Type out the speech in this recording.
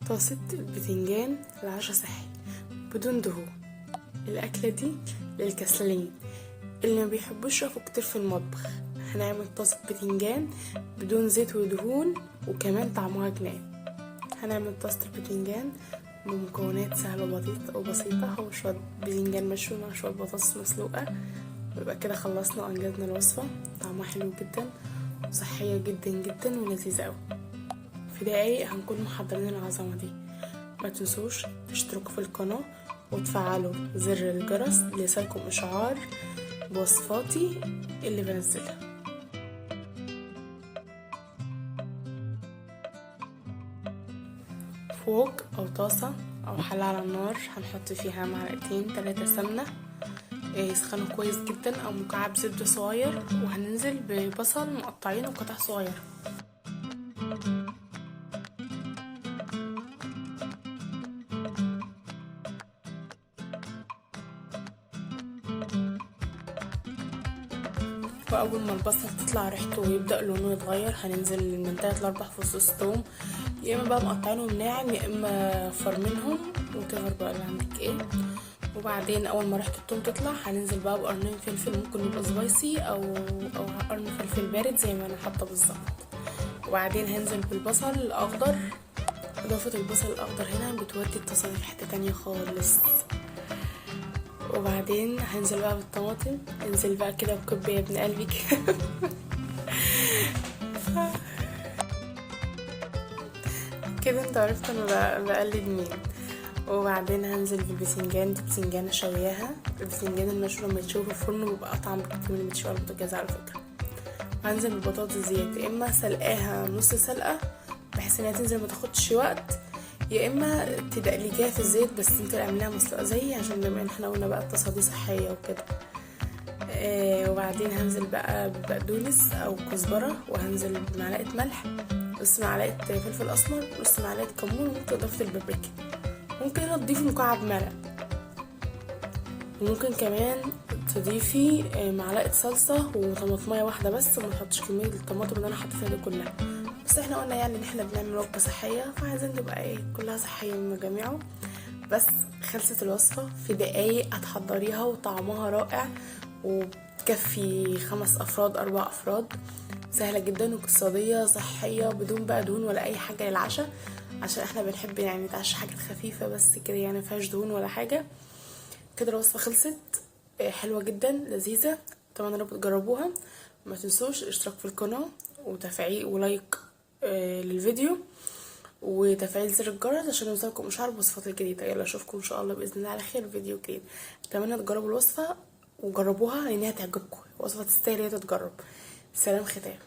طاسة البتنجان العشاء صحي بدون دهون. الأكلة دي للكسلانين اللي ما بيحبوش يقفوا كتير في المطبخ. هنعمل طاسة بتنجان بدون زيت ودهون وكمان طعمها جنان. هنعمل طاسة البتنجان بمكونات سهلة وبسيطة. هو شوية بتنجان مشوي مع شوية بطاطس مسلوقة، ويبقى كده خلصنا وأنجزنا الوصفة. طعمها حلو جدا وصحية جدا جدا ولذيذة أوي. في دقايق هنكون محضرين العظمة دي. ما تنسوش تشتركوا في القناة وتفعلوا زر الجرس ليصلكم إشعار بوصفاتي اللي بنزلها. فوق أو طاسة أو حلة على النار هنحط فيها 2-3 سمنة يسخنوا كويس جدا، أو مكعب زبدة صغير، وهننزل ببصل مقطعينه قطع صغيرة. واول ما البصل تطلع ريحته ويبدا لونه يتغير هننزل من 3-4 فصوص ثوم، يا اما بقى مقطعينهم ناعم يا اما فرمينهم، وتغير بقى اللي عندك ايه. وبعدين اول ما ريحه الثوم تطلع هننزل بقى بقرنين فلفل، ممكن يبقى سبايسي او قرن فلفل بارد زي ما انا حاطه بالظبط. وبعدين هنزل بالبصل الاخضر. اضافه البصل الاخضر هنا بتودي الطاسه في حته تانية خالص. وبعدين هنزل بقى بالطماطم. انزل بقى كده وكب يا ابن قلبي كده انت عرفت انا بقلد مين. وبعدين هنزل بالبتنجان. دي بتنجانة شوياها. البتنجان المشوي لما يتشوي في الفرن بيبقى اطعم بكتير من اللي بيتشوي على البوتاجاز على فكرة. وهنزل بالبطاطس ديت، يا اما سلقاها نص سلقة بحيث انها تنزل ما تاخدش وقت، يا اما تدقليها في الزيت بس انت اعمليها مسلوقه زي، عشان بما ان احنا قلنا بقى الطاسه دي صحيه وكده. وبعدين هنزل بقى ببقدونس او كزبره، وهنزل بمعلقه ملح، نص معلقه فلفل اسمر، نص معلقه كمون، وممكن اضافه البابريكا. ممكن هنا تضيفي مكعب مرق، وممكن كمان تضيفي معلقه صلصه وطماطميه واحده بس، وما تحطش كميه الطماطم اللي انا حطيتها دي كلها. بس احنا قلنا يعني ان احنا بنعمل وجبه صحيه، فعايزين تبقى كلها صحيه من جميعه. بس خلصت الوصفه في دقايق هتحضريها وطعمها رائع، وتكفي 5 أفراد 4 أفراد. سهله جدا واقتصاديه صحيه بدون بقى دهون ولا اي حاجه للعشاء، عشان احنا بنحب يعني نتعشى حاجات خفيفه بس كده، يعني مفيهاش دهون ولا حاجه. كده الوصفه خلصت. حلوه جدا لذيذه، اتمنى انكم تجربوها. ما تنسوش الاشتراك في القناه وتفعيل ولايك للفيديو، وتفعيل زر الجرس عشان يوصلكم اشعار بوصفات الجديده. يلا اشوفكم ان شاء الله باذن الله على خير فيديو جديد. اتمنى تجربوا الوصفه وجربوها لانها تعجبكم. وصفه تستاهل هي تتجرب. سلام ختام.